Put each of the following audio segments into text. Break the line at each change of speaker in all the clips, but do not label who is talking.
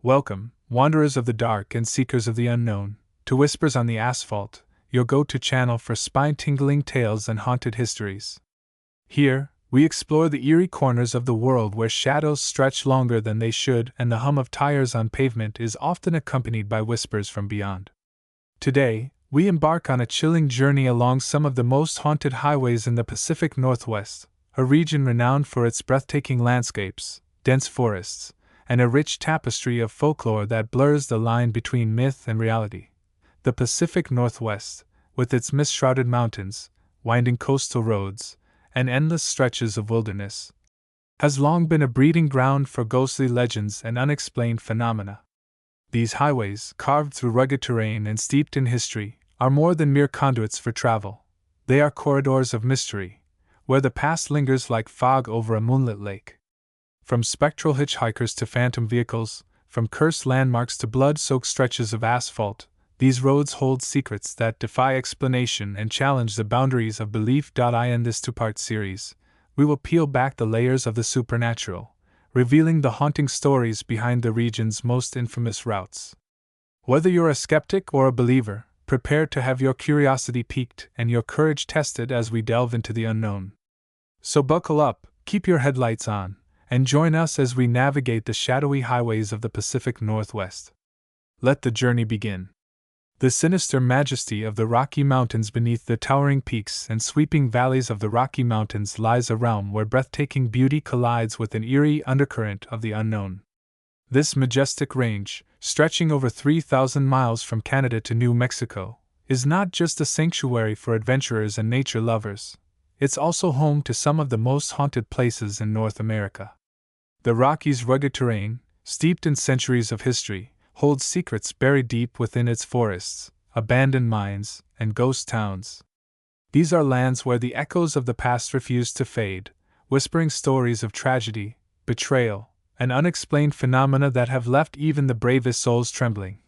Welcome, wanderers of the dark and seekers of the unknown, to Whispers on the Asphalt, your go-to channel for spine-tingling tales and haunted histories. Here, we explore the eerie corners of the world where shadows stretch longer than they should and the hum of tires on pavement is often accompanied by whispers from beyond. Today, we embark on a chilling journey along some of the most haunted highways in the Pacific Northwest, a region renowned for its breathtaking landscapes, dense forests, and a rich tapestry of folklore that blurs the line between myth and reality. The Pacific Northwest, with its mist-shrouded mountains, winding coastal roads, and endless stretches of wilderness, has long been a breeding ground for ghostly legends and unexplained phenomena. These highways, carved through rugged terrain and steeped in history, are more than mere conduits for travel. They are corridors of mystery, where the past lingers like fog over a moonlit lake. From spectral hitchhikers to phantom vehicles, from cursed landmarks to blood-soaked stretches of asphalt, these roads hold secrets that defy explanation and challenge the boundaries of belief. In this two-part series, we will peel back the layers of the supernatural, revealing the haunting stories behind the region's most infamous routes. Whether you're a skeptic or a believer, prepare to have your curiosity piqued and your courage tested as we delve into the unknown. So buckle up, keep your headlights on, and join us as we navigate the shadowy highways of the Pacific Northwest. Let the journey begin. The sinister majesty of the Rocky Mountains. Beneath the towering peaks and sweeping valleys of the Rocky Mountains lies a realm where breathtaking beauty collides with an eerie undercurrent of the unknown. This majestic range, stretching over 3,000 miles from Canada to New Mexico, is not just a sanctuary for adventurers and nature lovers. It's also home to some of the most haunted places in North America. The Rockies' rugged terrain, steeped in centuries of history, holds secrets buried deep within its forests, abandoned mines, and ghost towns. These are lands where the echoes of the past refuse to fade, whispering stories of tragedy, betrayal, and unexplained phenomena that have left even the bravest souls trembling.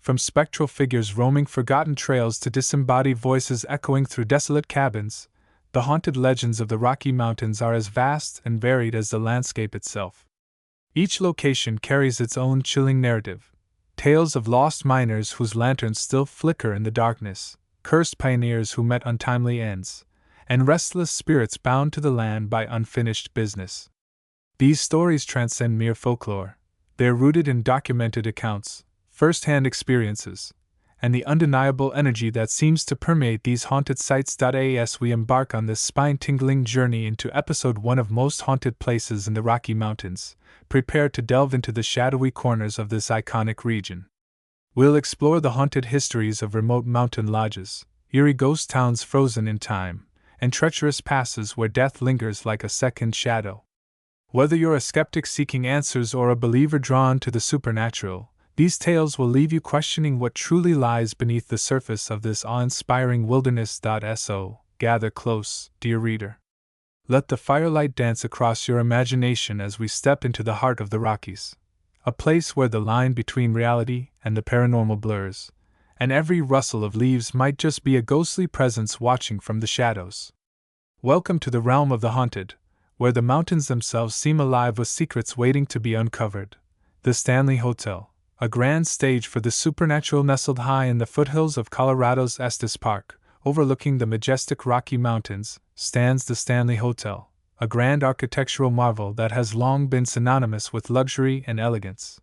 From spectral figures roaming forgotten trails to disembodied voices echoing through desolate cabins, the haunted legends of the Rocky Mountains are as vast and varied as the landscape itself. Each location carries its own chilling narrative. Tales of lost miners whose lanterns still flicker in the darkness, cursed pioneers who met untimely ends, and restless spirits bound to the land by unfinished business. These stories transcend mere folklore. They are rooted in documented accounts, first-hand experiences, and the undeniable energy that seems to permeate these haunted sites. As we embark on this spine-tingling journey into episode 1 of Most Haunted Places in the Rocky Mountains, prepare to delve into the shadowy corners of this iconic region. We'll explore the haunted histories of remote mountain lodges, eerie ghost towns frozen in time, and treacherous passes where death lingers like a second shadow. Whether you're a skeptic seeking answers or a believer drawn to the supernatural, these tales will leave you questioning what truly lies beneath the surface of this awe-inspiring wilderness. So, gather close, dear reader. Let the firelight dance across your imagination as we step into the heart of the Rockies, a place where the line between reality and the paranormal blurs, and every rustle of leaves might just be a ghostly presence watching from the shadows. Welcome to the realm of the haunted, where the mountains themselves seem alive with secrets waiting to be uncovered. The Stanley Hotel, a grand stage for the supernatural. Nestled high in the foothills of Colorado's Estes Park, overlooking the majestic Rocky Mountains, stands the Stanley Hotel, a grand architectural marvel that has long been synonymous with luxury and elegance.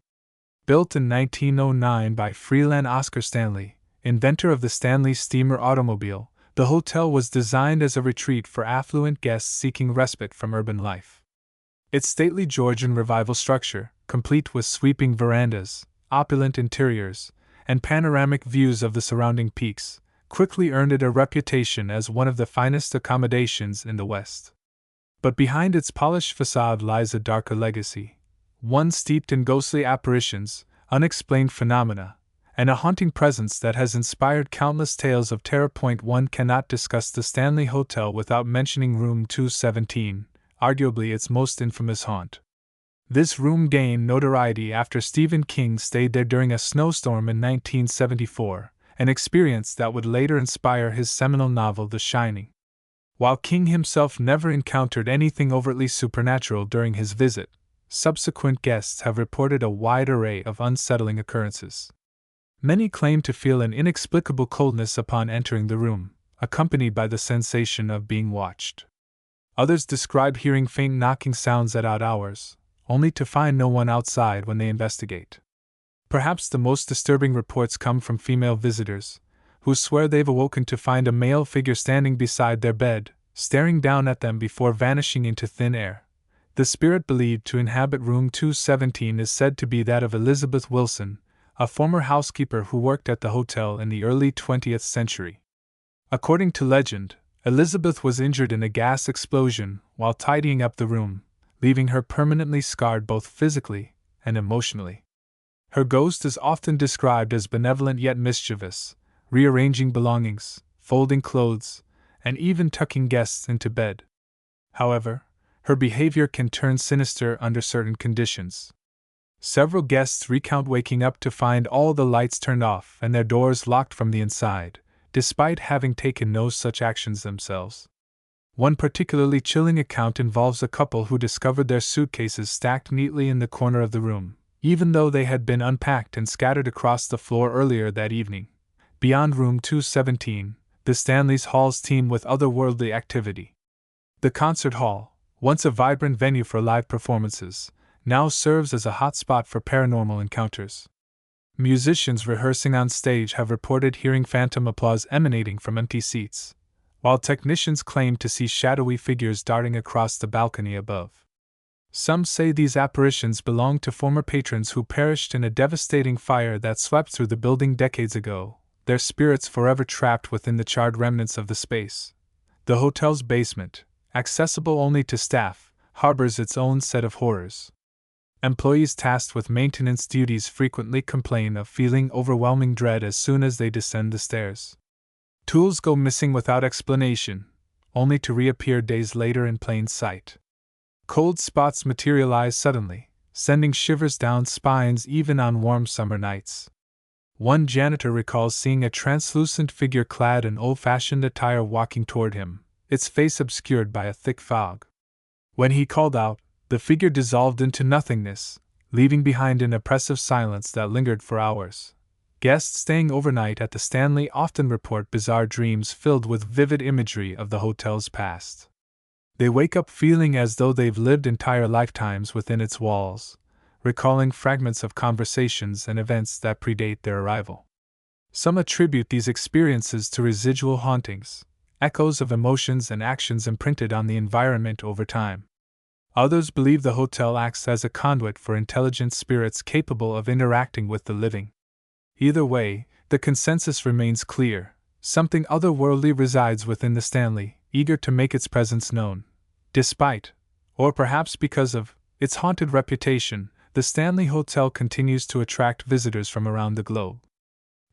Built in 1909 by Freeland Oscar Stanley, inventor of the Stanley steamer automobile, the hotel was designed as a retreat for affluent guests seeking respite from urban life. Its stately Georgian Revival structure, complete with sweeping verandas, opulent interiors, and panoramic views of the surrounding peaks, quickly earned it a reputation as one of the finest accommodations in the West. But behind its polished facade lies a darker legacy, one steeped in ghostly apparitions, unexplained phenomena, and a haunting presence that has inspired countless tales of terror. One cannot discuss the Stanley Hotel without mentioning Room 217, arguably its most infamous haunt. This room gained notoriety after Stephen King stayed there during a snowstorm in 1974, an experience that would later inspire his seminal novel The Shining. While King himself never encountered anything overtly supernatural during his visit, subsequent guests have reported a wide array of unsettling occurrences. Many claim to feel an inexplicable coldness upon entering the room, accompanied by the sensation of being watched. Others describe hearing faint knocking sounds at odd hours, only to find no one outside when they investigate. Perhaps the most disturbing reports come from female visitors, who swear they've awoken to find a male figure standing beside their bed, staring down at them before vanishing into thin air. The spirit believed to inhabit room 217 is said to be that of Elizabeth Wilson, a former housekeeper who worked at the hotel in the early 20th century. According to legend, Elizabeth was injured in a gas explosion while tidying up the room, leaving her permanently scarred both physically and emotionally. Her ghost is often described as benevolent yet mischievous, rearranging belongings, folding clothes, and even tucking guests into bed. However, her behavior can turn sinister under certain conditions. Several guests recount waking up to find all the lights turned off and their doors locked from the inside, despite having taken no such actions themselves. One particularly chilling account involves a couple who discovered their suitcases stacked neatly in the corner of the room, even though they had been unpacked and scattered across the floor earlier that evening. Beyond room 217, the Stanley's halls teem with otherworldly activity. The concert hall, once a vibrant venue for live performances, now serves as a hotspot for paranormal encounters. Musicians rehearsing on stage have reported hearing phantom applause emanating from empty seats, while technicians claim to see shadowy figures darting across the balcony above. Some say these apparitions belong to former patrons who perished in a devastating fire that swept through the building decades ago, their spirits forever trapped within the charred remnants of the space. The hotel's basement, accessible only to staff, harbors its own set of horrors. Employees tasked with maintenance duties frequently complain of feeling overwhelming dread as soon as they descend the stairs. Tools go missing without explanation, only to reappear days later in plain sight. Cold spots materialize suddenly, sending shivers down spines even on warm summer nights. One janitor recalls seeing a translucent figure clad in old-fashioned attire walking toward him, its face obscured by a thick fog. When he called out, the figure dissolved into nothingness, leaving behind an oppressive silence that lingered for hours. Guests staying overnight at the Stanley often report bizarre dreams filled with vivid imagery of the hotel's past. They wake up feeling as though they've lived entire lifetimes within its walls, recalling fragments of conversations and events that predate their arrival. Some attribute these experiences to residual hauntings, echoes of emotions and actions imprinted on the environment over time. Others believe the hotel acts as a conduit for intelligent spirits capable of interacting with the living. Either way, the consensus remains clear: something otherworldly resides within the Stanley, eager to make its presence known. Despite, or perhaps because of, its haunted reputation, the Stanley Hotel continues to attract visitors from around the globe.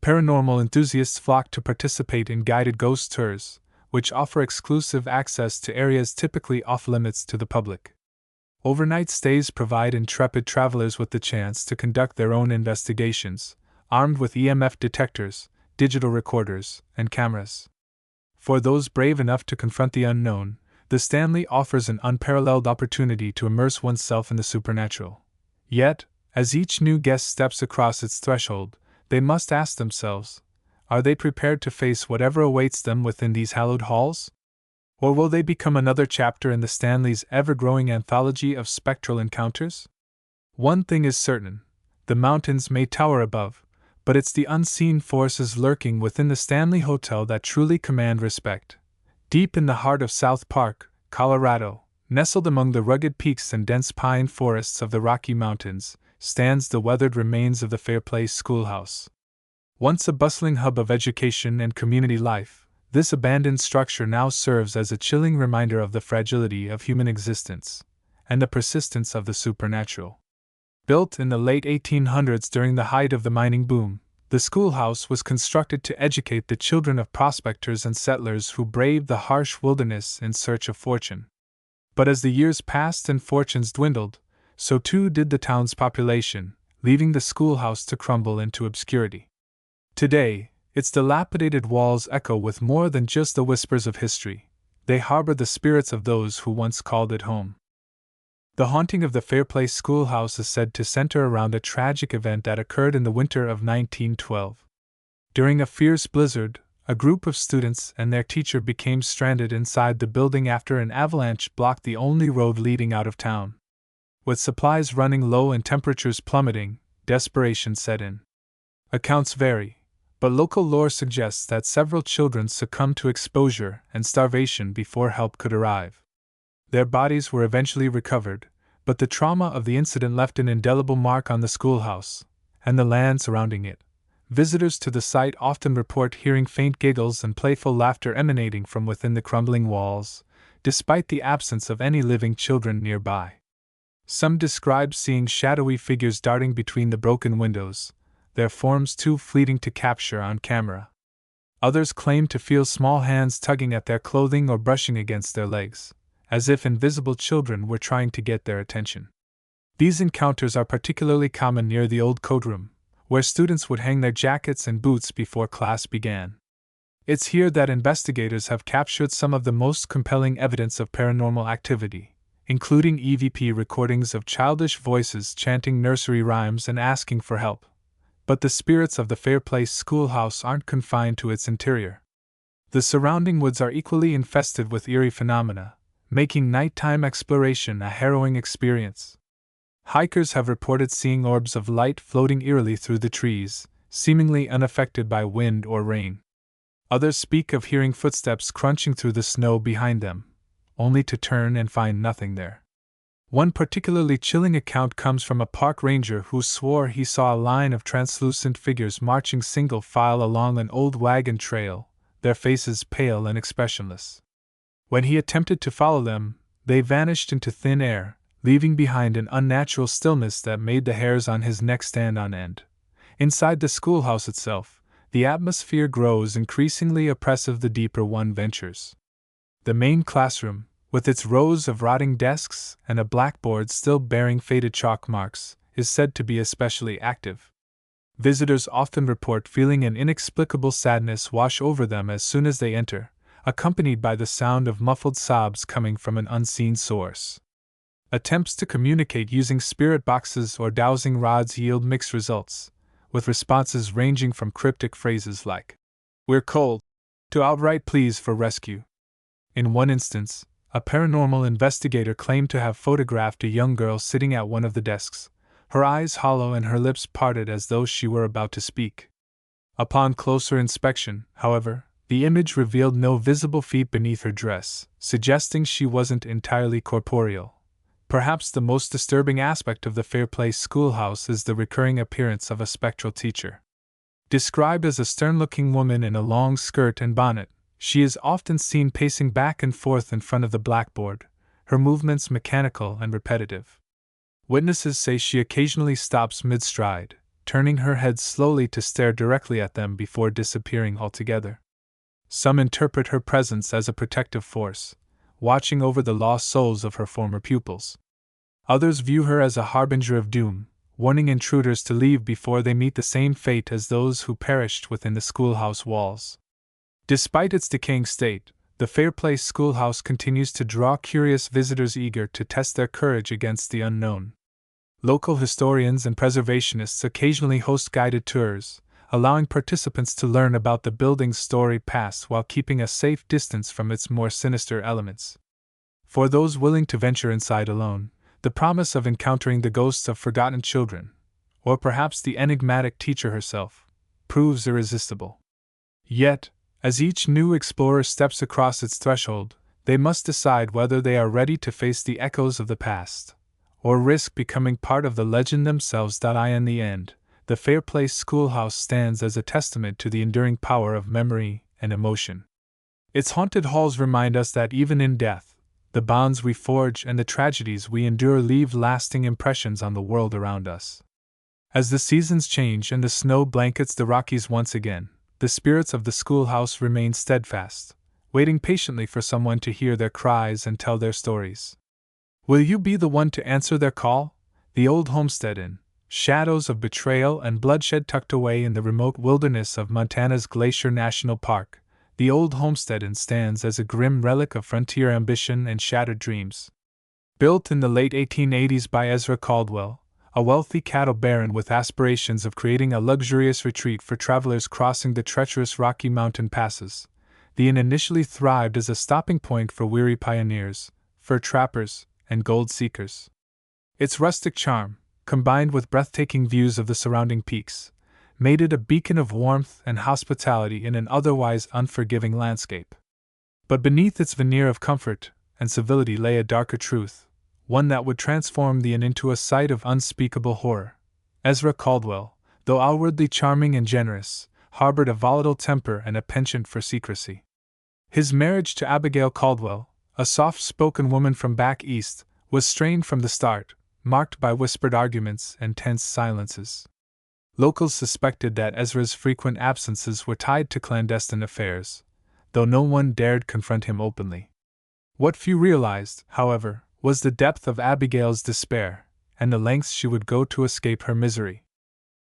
Paranormal enthusiasts flock to participate in guided ghost tours, which offer exclusive access to areas typically off-limits to the public. Overnight stays provide intrepid travelers with the chance to conduct their own investigations, armed with EMF detectors, digital recorders, and cameras. For those brave enough to confront the unknown, the Stanley offers an unparalleled opportunity to immerse oneself in the supernatural. Yet, as each new guest steps across its threshold, they must ask themselves, are they prepared to face whatever awaits them within these hallowed halls? Or will they become another chapter in the Stanley's ever-growing anthology of spectral encounters? One thing is certain: the mountains may tower above, but it's the unseen forces lurking within the Stanley Hotel that truly command respect. Deep in the heart of South Park, Colorado, nestled among the rugged peaks and dense pine forests of the Rocky Mountains, stands the weathered remains of the Fairplace Schoolhouse. Once a bustling hub of education and community life, this abandoned structure now serves as a chilling reminder of the fragility of human existence and the persistence of the supernatural. Built in the late 1800s during the height of the mining boom, the schoolhouse was constructed to educate the children of prospectors and settlers who braved the harsh wilderness in search of fortune. But as the years passed and fortunes dwindled, so too did the town's population, leaving the schoolhouse to crumble into obscurity. Today, its dilapidated walls echo with more than just the whispers of history. They harbor the spirits of those who once called it home. The haunting of the Fairplace schoolhouse is said to center around a tragic event that occurred in the winter of 1912. During a fierce blizzard, a group of students and their teacher became stranded inside the building after an avalanche blocked the only road leading out of town. With supplies running low and temperatures plummeting, desperation set in. Accounts vary, but local lore suggests that several children succumbed to exposure and starvation before help could arrive. Their bodies were eventually recovered, but the trauma of the incident left an indelible mark on the schoolhouse and the land surrounding it. Visitors to the site often report hearing faint giggles and playful laughter emanating from within the crumbling walls, despite the absence of any living children nearby. Some describe seeing shadowy figures darting between the broken windows, their forms too fleeting to capture on camera. Others claim to feel small hands tugging at their clothing or brushing against their legs, as if invisible children were trying to get their attention. These encounters are particularly common near the old courtroom, where students would hang their jackets and boots before class began. It's here that investigators have captured some of the most compelling evidence of paranormal activity, including EVP recordings of childish voices chanting nursery rhymes and asking for help. But the spirits of the Fairplace schoolhouse aren't confined to its interior. The surrounding woods are equally infested with eerie phenomena, making nighttime exploration a harrowing experience. Hikers have reported seeing orbs of light floating eerily through the trees, seemingly unaffected by wind or rain. Others speak of hearing footsteps crunching through the snow behind them, only to turn and find nothing there. One particularly chilling account comes from a park ranger who swore he saw a line of translucent figures marching single file along an old wagon trail, their faces pale and expressionless. When he attempted to follow them, they vanished into thin air, leaving behind an unnatural stillness that made the hairs on his neck stand on end. Inside the schoolhouse itself, the atmosphere grows increasingly oppressive the deeper one ventures. The main classroom, with its rows of rotting desks and a blackboard still bearing faded chalk marks, is said to be especially active. Visitors often report feeling an inexplicable sadness wash over them as soon as they enter, accompanied by the sound of muffled sobs coming from an unseen source. Attempts to communicate using spirit boxes or dowsing rods yield mixed results, with responses ranging from cryptic phrases like, "We're cold," to outright pleas for rescue. In one instance, a paranormal investigator claimed to have photographed a young girl sitting at one of the desks, her eyes hollow and her lips parted as though she were about to speak. Upon closer inspection, however, the image revealed no visible feet beneath her dress, suggesting she wasn't entirely corporeal. Perhaps the most disturbing aspect of the Fairplace schoolhouse is the recurring appearance of a spectral teacher. Described as a stern-looking woman in a long skirt and bonnet, she is often seen pacing back and forth in front of the blackboard, her movements mechanical and repetitive. Witnesses say she occasionally stops mid-stride, turning her head slowly to stare directly at them before disappearing altogether. Some interpret her presence as a protective force, watching over the lost souls of her former pupils. Others view her as a harbinger of doom, warning intruders to leave before they meet the same fate as those who perished within the schoolhouse walls. Despite its decaying state, the Fairplace schoolhouse continues to draw curious visitors eager to test their courage against the unknown. Local historians and preservationists occasionally host guided tours, allowing participants to learn about the building's storied past while keeping a safe distance from its more sinister elements. For those willing to venture inside alone, the promise of encountering the ghosts of forgotten children, or perhaps the enigmatic teacher herself, proves irresistible. Yet, as each new explorer steps across its threshold, they must decide whether they are ready to face the echoes of the past, or risk becoming part of the legend themselves. In the end, the Fairplace schoolhouse stands as a testament to the enduring power of memory and emotion. Its haunted halls remind us that even in death, the bonds we forge and the tragedies we endure leave lasting impressions on the world around us. As the seasons change and the snow blankets the Rockies once again, the spirits of the schoolhouse remain steadfast, waiting patiently for someone to hear their cries and tell their stories. Will you be the one to answer their call? The old homestead inn, shadows of betrayal and bloodshed tucked away in the remote wilderness of Montana's Glacier National Park, the old homestead inn stands as a grim relic of frontier ambition and shattered dreams. Built in the late 1880s by Ezra Caldwell, a wealthy cattle baron with aspirations of creating a luxurious retreat for travelers crossing the treacherous Rocky Mountain passes, the inn initially thrived as a stopping point for weary pioneers, fur trappers, and gold seekers. Its rustic charm, combined with breathtaking views of the surrounding peaks, made it a beacon of warmth and hospitality in an otherwise unforgiving landscape. But beneath its veneer of comfort and civility lay a darker truth, one that would transform the inn into a sight of unspeakable horror. Ezra Caldwell, though outwardly charming and generous, harbored a volatile temper and a penchant for secrecy. His marriage to Abigail Caldwell, a soft-spoken woman from back east, was strained from the start, marked by whispered arguments and tense silences. Locals suspected that Ezra's frequent absences were tied to clandestine affairs, though no one dared confront him openly. What few realized, however, was the depth of Abigail's despair, and the lengths she would go to escape her misery.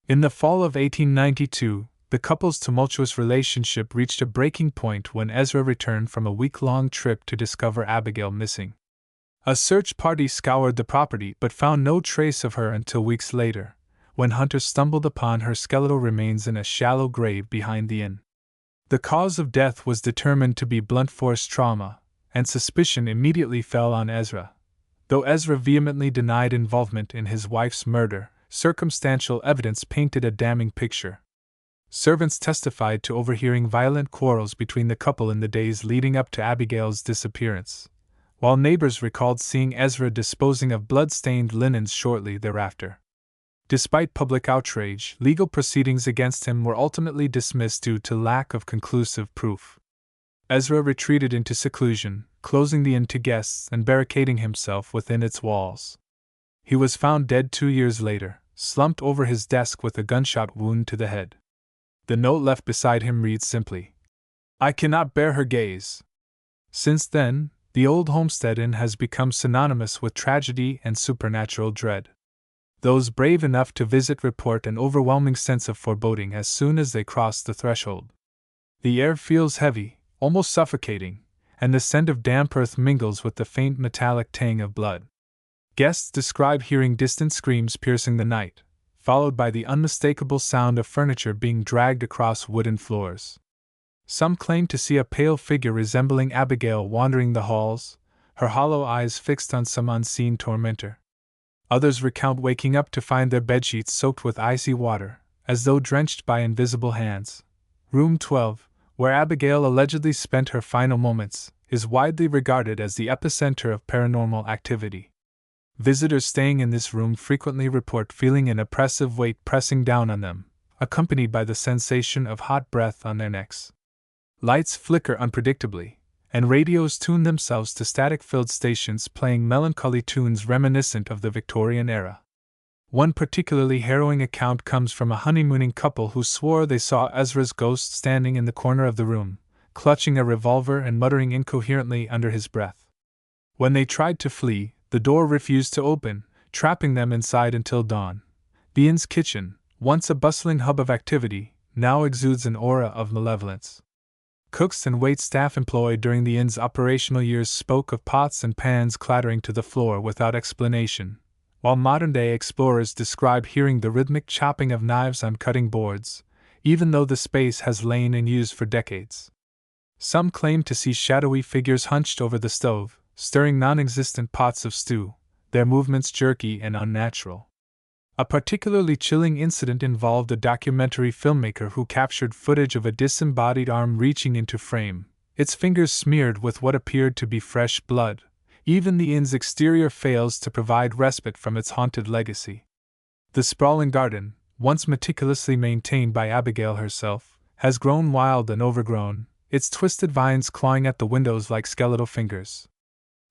In the fall of 1892, the couple's tumultuous relationship reached a breaking point when Ezra returned from a week-long trip to discover Abigail missing. A search party scoured the property but found no trace of her until weeks later, when hunters stumbled upon her skeletal remains in a shallow grave behind the inn. The cause of death was determined to be blunt force trauma, and suspicion immediately fell on Ezra. Though Ezra vehemently denied involvement in his wife's murder, circumstantial evidence painted a damning picture. Servants testified to overhearing violent quarrels between the couple in the days leading up to Abigail's disappearance, while neighbors recalled seeing Ezra disposing of blood-stained linens shortly thereafter. Despite public outrage, legal proceedings against him were ultimately dismissed due to lack of conclusive proof. Ezra retreated into seclusion, closing the inn to guests and barricading himself within its walls. He was found dead 2 years later, slumped over his desk with a gunshot wound to the head. The note left beside him reads simply, "I cannot bear her gaze." Since then, the old homestead inn has become synonymous with tragedy and supernatural dread. Those brave enough to visit report an overwhelming sense of foreboding as soon as they cross the threshold. The air feels heavy, almost suffocating, and the scent of damp earth mingles with the faint metallic tang of blood. Guests describe hearing distant screams piercing the night, followed by the unmistakable sound of furniture being dragged across wooden floors. Some claim to see a pale figure resembling Abigail wandering the halls, her hollow eyes fixed on some unseen tormentor. Others recount waking up to find their bedsheets soaked with icy water, as though drenched by invisible hands. Room 12, where Abigail allegedly spent her final moments, is widely regarded as the epicenter of paranormal activity. Visitors staying in this room frequently report feeling an oppressive weight pressing down on them, accompanied by the sensation of hot breath on their necks. Lights flicker unpredictably, and radios tune themselves to static-filled stations playing melancholy tunes reminiscent of the Victorian era. One particularly harrowing account comes from a honeymooning couple who swore they saw Ezra's ghost standing in the corner of the room, clutching a revolver and muttering incoherently under his breath. When they tried to flee, the door refused to open, trapping them inside until dawn. The inn's kitchen, once a bustling hub of activity, now exudes an aura of malevolence. Cooks and waitstaff employed during the inn's operational years spoke of pots and pans clattering to the floor without explanation, while modern-day explorers describe hearing the rhythmic chopping of knives on cutting boards, even though the space has lain in use for decades. Some claim to see shadowy figures hunched over the stove, stirring non-existent pots of stew, their movements jerky and unnatural. A particularly chilling incident involved a documentary filmmaker who captured footage of a disembodied arm reaching into frame, its fingers smeared with what appeared to be fresh blood. Even the inn's exterior fails to provide respite from its haunted legacy. The sprawling garden, once meticulously maintained by Abigail herself, has grown wild and overgrown, its twisted vines clawing at the windows like skeletal fingers.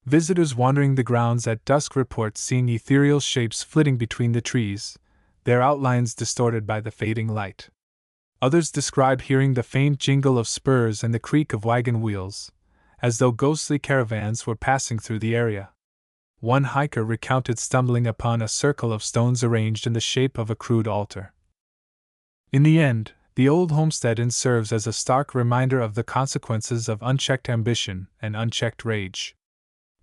Visitors wandering the grounds at dusk report seeing ethereal shapes flitting between the trees, their outlines distorted by the fading light. Others describe hearing the faint jingle of spurs and the creak of wagon wheels, as though ghostly caravans were passing through the area. One hiker recounted stumbling upon a circle of stones arranged in the shape of a crude altar. In the end, the old homestead inn serves as a stark reminder of the consequences of unchecked ambition and unchecked rage.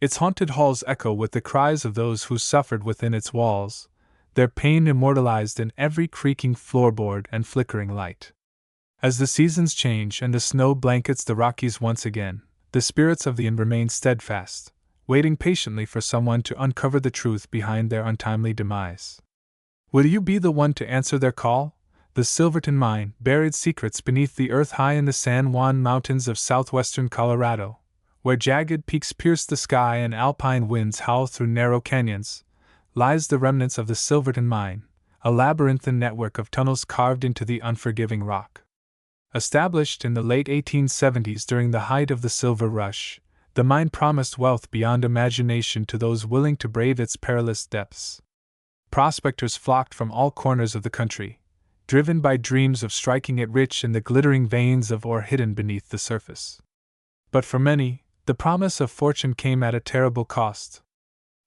Its haunted halls echo with the cries of those who suffered within its walls, their pain immortalized in every creaking floorboard and flickering light. As the seasons change and the snow blankets the Rockies once again, the spirits of the inn remain steadfast, waiting patiently for someone to uncover the truth behind their untimely demise. Will you be the one to answer their call? The Silverton Mine, buried secrets beneath the earth high in the San Juan Mountains of southwestern Colorado, where jagged peaks pierce the sky and alpine winds howl through narrow canyons, lies the remnants of the Silverton Mine, a labyrinthine network of tunnels carved into the unforgiving rock. Established in the late 1870s during the height of the silver rush, the mine promised wealth beyond imagination to those willing to brave its perilous depths. Prospectors flocked from all corners of the country, driven by dreams of striking it rich in the glittering veins of ore hidden beneath the surface. But for many, the promise of fortune came at a terrible cost.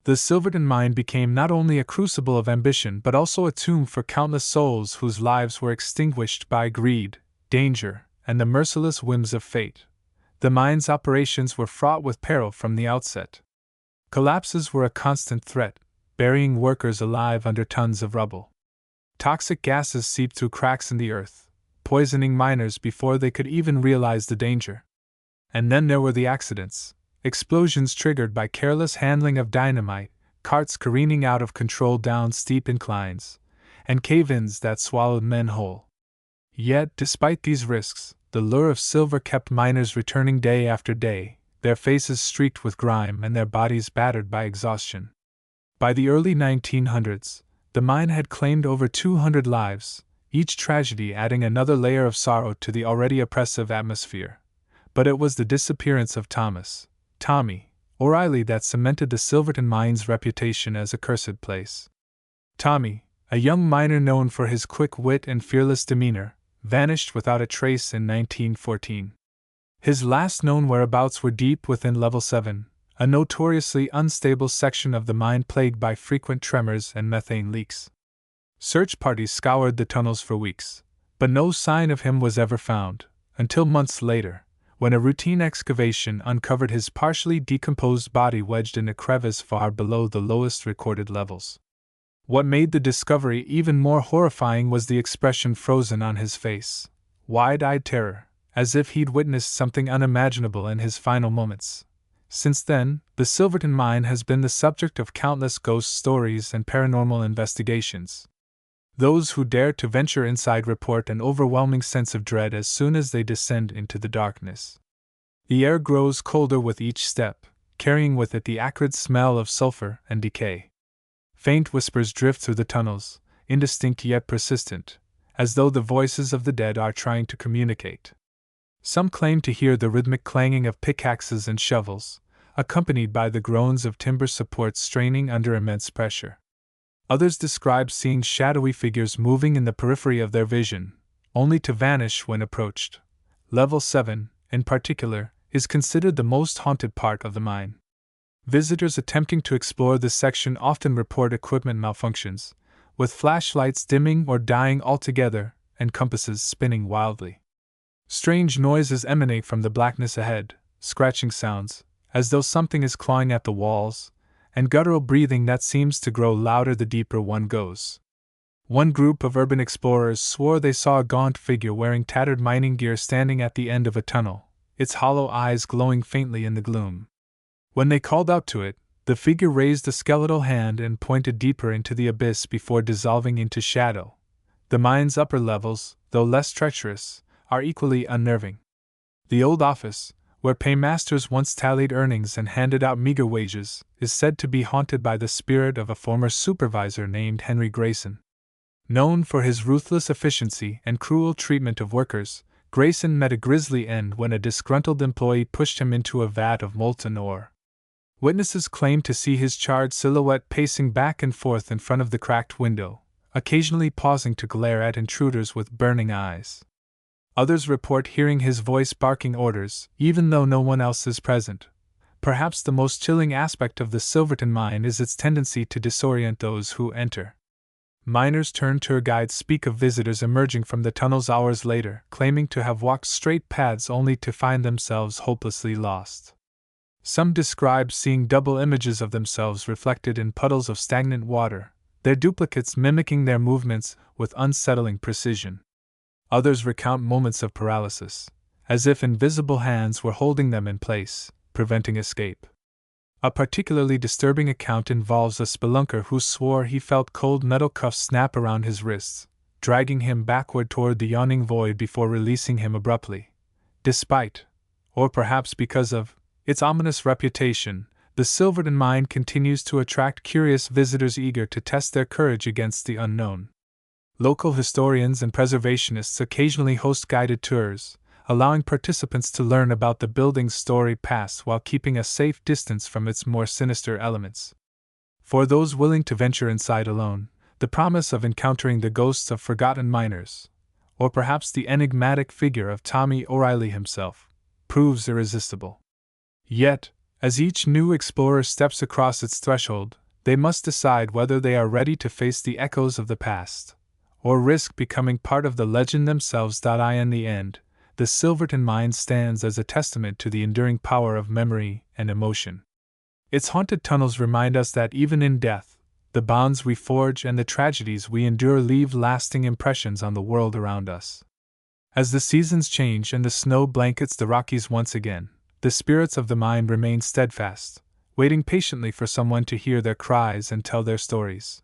The Silverton Mine became not only a crucible of ambition but also a tomb for countless souls whose lives were extinguished by greed, danger, and the merciless whims of fate. The mine's operations were fraught with peril from the outset. Collapses were a constant threat, burying workers alive under tons of rubble. Toxic gases seeped through cracks in the earth, poisoning miners before they could even realize the danger. And then there were the accidents, explosions triggered by careless handling of dynamite, carts careening out of control down steep inclines, and cave-ins that swallowed men whole. Yet, despite these risks, the lure of silver kept miners returning day after day, their faces streaked with grime and their bodies battered by exhaustion. By the early 1900s, the mine had claimed over 200 lives, each tragedy adding another layer of sorrow to the already oppressive atmosphere. But it was the disappearance of Tommy O'Reilly that cemented the Silverton Mine's reputation as a cursed place. Tommy, a young miner known for his quick wit and fearless demeanor, vanished without a trace in 1914. His last known whereabouts were deep within Level 7, a notoriously unstable section of the mine plagued by frequent tremors and methane leaks. Search parties scoured the tunnels for weeks, but no sign of him was ever found, until months later, when a routine excavation uncovered his partially decomposed body wedged in a crevice far below the lowest recorded levels. What made the discovery even more horrifying was the expression frozen on his face, wide-eyed terror, as if he'd witnessed something unimaginable in his final moments. Since then, the Silverton Mine has been the subject of countless ghost stories and paranormal investigations. Those who dare to venture inside report an overwhelming sense of dread as soon as they descend into the darkness. The air grows colder with each step, carrying with it the acrid smell of sulfur and decay. Faint whispers drift through the tunnels, indistinct yet persistent, as though the voices of the dead are trying to communicate. Some claim to hear the rhythmic clanging of pickaxes and shovels, accompanied by the groans of timber supports straining under immense pressure. Others describe seeing shadowy figures moving in the periphery of their vision, only to vanish when approached. Level 7, in particular, is considered the most haunted part of the mine. Visitors attempting to explore this section often report equipment malfunctions, with flashlights dimming or dying altogether and compasses spinning wildly. Strange noises emanate from the blackness ahead, scratching sounds, as though something is clawing at the walls, and guttural breathing that seems to grow louder the deeper one goes. One group of urban explorers swore they saw a gaunt figure wearing tattered mining gear standing at the end of a tunnel, its hollow eyes glowing faintly in the gloom. When they called out to it, the figure raised a skeletal hand and pointed deeper into the abyss before dissolving into shadow. The mine's upper levels, though less treacherous, are equally unnerving. The old office, where paymasters once tallied earnings and handed out meager wages, is said to be haunted by the spirit of a former supervisor named Henry Grayson. Known for his ruthless efficiency and cruel treatment of workers, Grayson met a grisly end when a disgruntled employee pushed him into a vat of molten ore. Witnesses claim to see his charred silhouette pacing back and forth in front of the cracked window, occasionally pausing to glare at intruders with burning eyes. Others report hearing his voice barking orders, even though no one else is present. Perhaps the most chilling aspect of the Silverton Mine is its tendency to disorient those who enter. Miners turned tour guides speak of visitors emerging from the tunnels hours later, claiming to have walked straight paths only to find themselves hopelessly lost. Some describe seeing double images of themselves reflected in puddles of stagnant water, their duplicates mimicking their movements with unsettling precision. Others recount moments of paralysis, as if invisible hands were holding them in place, preventing escape. A particularly disturbing account involves a spelunker who swore he felt cold metal cuffs snap around his wrists, dragging him backward toward the yawning void before releasing him abruptly. Despite, or perhaps because of, its ominous reputation, the Silverton Mine continues to attract curious visitors eager to test their courage against the unknown. Local historians and preservationists occasionally host guided tours, allowing participants to learn about the building's storied past while keeping a safe distance from its more sinister elements. For those willing to venture inside alone, the promise of encountering the ghosts of forgotten miners, or perhaps the enigmatic figure of Tommy O'Reilly himself, proves irresistible. Yet, as each new explorer steps across its threshold, they must decide whether they are ready to face the echoes of the past, or risk becoming part of the legend themselves. In the end, the Silverton Mine stands as a testament to the enduring power of memory and emotion. Its haunted tunnels remind us that even in death, the bonds we forge and the tragedies we endure leave lasting impressions on the world around us. As the seasons change and the snow blankets the Rockies once again, the spirits of the mine remain steadfast, waiting patiently for someone to hear their cries and tell their stories.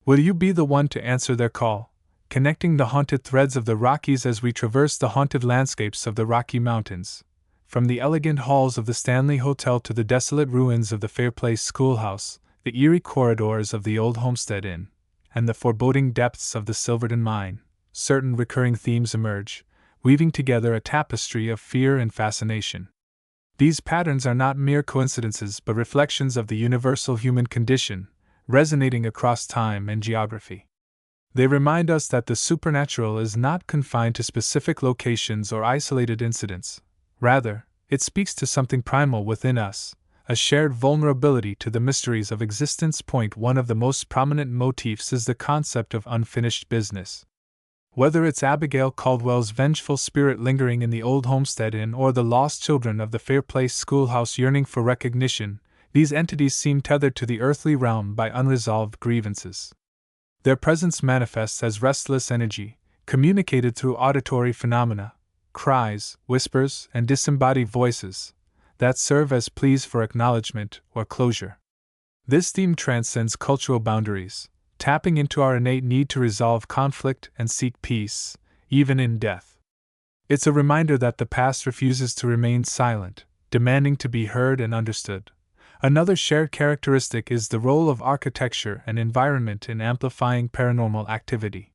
Will you be the one to answer their call, connecting the haunted threads of the Rockies as we traverse the haunted landscapes of the Rocky Mountains, from the elegant halls of the Stanley Hotel to the desolate ruins of the Fairplace Schoolhouse, the eerie corridors of the old Homestead Inn, and the foreboding depths of the Silverton Mine? Certain recurring themes emerge, weaving together a tapestry of fear and fascination. These patterns are not mere coincidences but reflections of the universal human condition, resonating across time and geography. They remind us that the supernatural is not confined to specific locations or isolated incidents. Rather, it speaks to something primal within us, a shared vulnerability to the mysteries of existence. One of the most prominent motifs is the concept of unfinished business. Whether it's Abigail Caldwell's vengeful spirit lingering in the old Homestead Inn or the lost children of the Fairplace Schoolhouse yearning for recognition, these entities seem tethered to the earthly realm by unresolved grievances. Their presence manifests as restless energy, communicated through auditory phenomena, cries, whispers, and disembodied voices, that serve as pleas for acknowledgement or closure. This theme transcends cultural boundaries, tapping into our innate need to resolve conflict and seek peace, even in death. It's a reminder that the past refuses to remain silent, demanding to be heard and understood. Another shared characteristic is the role of architecture and environment in amplifying paranormal activity.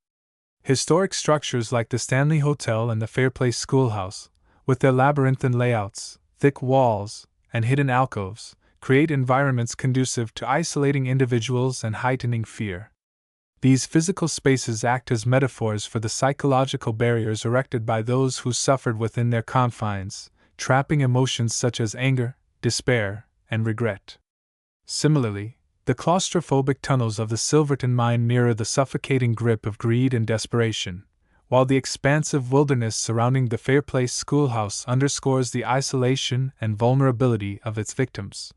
Historic structures like the Stanley Hotel and the Fairplace Schoolhouse, with their labyrinthine layouts, thick walls, and hidden alcoves, create environments conducive to isolating individuals and heightening fear. These physical spaces act as metaphors for the psychological barriers erected by those who suffered within their confines, trapping emotions such as anger, despair, and regret. Similarly, the claustrophobic tunnels of the Silverton Mine mirror the suffocating grip of greed and desperation, while the expansive wilderness surrounding the Fairplace Schoolhouse underscores the isolation and vulnerability of its victims.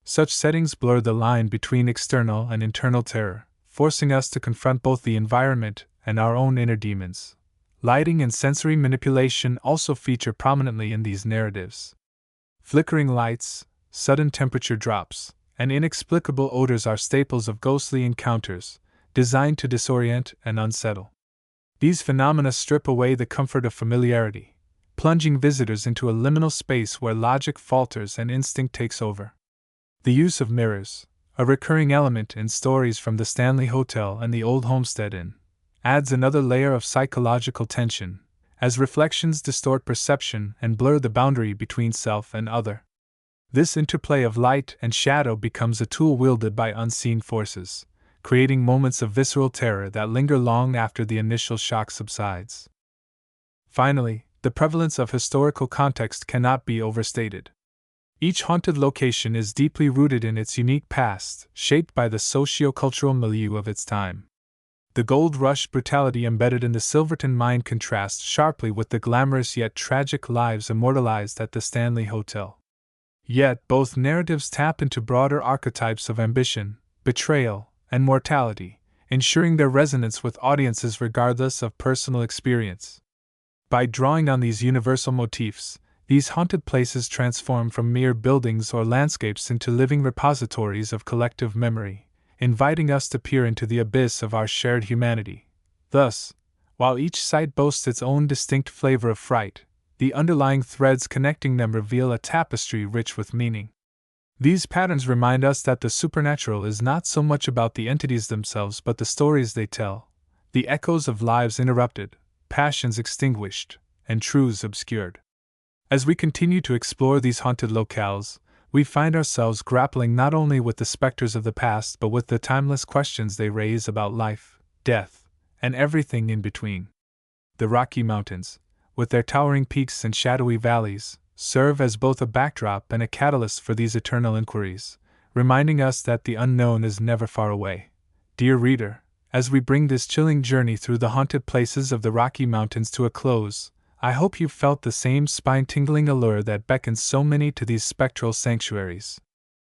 Such settings blur the line between external and internal terror, forcing us to confront both the environment and our own inner demons. Lighting and sensory manipulation also feature prominently in these narratives. Flickering lights, sudden temperature drops, and inexplicable odors are staples of ghostly encounters, designed to disorient and unsettle. These phenomena strip away the comfort of familiarity, plunging visitors into a liminal space where logic falters and instinct takes over. The use of mirrors, a recurring element in stories from the Stanley Hotel and the Old Homestead Inn, adds another layer of psychological tension, as reflections distort perception and blur the boundary between self and other. This interplay of light and shadow becomes a tool wielded by unseen forces, creating moments of visceral terror that linger long after the initial shock subsides. Finally, the prevalence of historical context cannot be overstated. Each haunted location is deeply rooted in its unique past, shaped by the socio-cultural milieu of its time. The gold rush brutality embedded in the Silverton Mine contrasts sharply with the glamorous yet tragic lives immortalized at the Stanley Hotel. Yet both narratives tap into broader archetypes of ambition, betrayal, and mortality, ensuring their resonance with audiences regardless of personal experience. By drawing on these universal motifs, these haunted places transform from mere buildings or landscapes into living repositories of collective memory, inviting us to peer into the abyss of our shared humanity. Thus, while each site boasts its own distinct flavor of fright, the underlying threads connecting them reveal a tapestry rich with meaning. These patterns remind us that the supernatural is not so much about the entities themselves but the stories they tell, the echoes of lives interrupted, passions extinguished, and truths obscured. As we continue to explore these haunted locales, we find ourselves grappling not only with the specters of the past but with the timeless questions they raise about life, death, and everything in between. The Rocky Mountains, with their towering peaks and shadowy valleys, serve as both a backdrop and a catalyst for these eternal inquiries, reminding us that the unknown is never far away. Dear reader, as we bring this chilling journey through the haunted places of the Rocky Mountains to a close, I hope you felt the same spine-tingling allure that beckons so many to these spectral sanctuaries.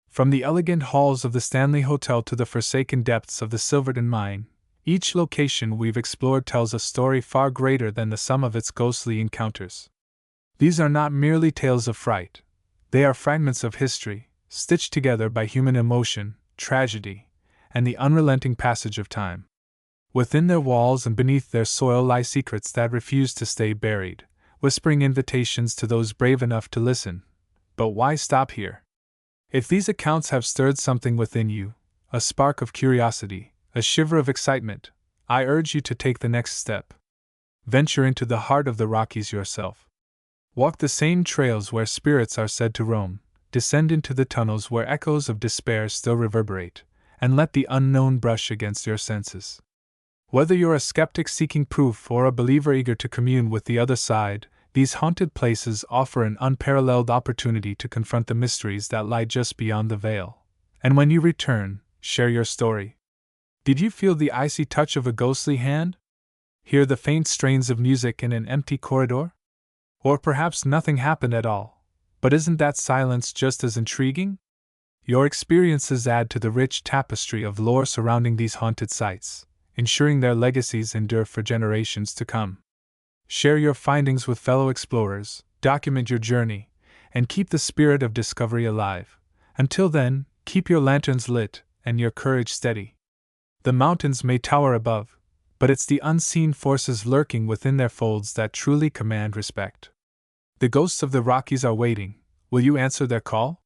From the elegant halls of the Stanley Hotel to the forsaken depths of the Silverton Mine, each location we've explored tells a story far greater than the sum of its ghostly encounters. These are not merely tales of fright. They are fragments of history, stitched together by human emotion, tragedy, and the unrelenting passage of time. Within their walls and beneath their soil lie secrets that refuse to stay buried, whispering invitations to those brave enough to listen. But why stop here? If these accounts have stirred something within you, a spark of curiosity, a shiver of excitement, I urge you to take the next step. Venture into the heart of the Rockies yourself. Walk the same trails where spirits are said to roam, descend into the tunnels where echoes of despair still reverberate, and let the unknown brush against your senses. Whether you're a skeptic seeking proof or a believer eager to commune with the other side, these haunted places offer an unparalleled opportunity to confront the mysteries that lie just beyond the veil. And when you return, share your story. Did you feel the icy touch of a ghostly hand? Hear the faint strains of music in an empty corridor? Or perhaps nothing happened at all, but isn't that silence just as intriguing? Your experiences add to the rich tapestry of lore surrounding these haunted sites, ensuring their legacies endure for generations to come. Share your findings with fellow explorers, document your journey, and keep the spirit of discovery alive. Until then, keep your lanterns lit and your courage steady. The mountains may tower above, but it's the unseen forces lurking within their folds that truly command respect. The ghosts of the Rockies are waiting. Will you answer their call?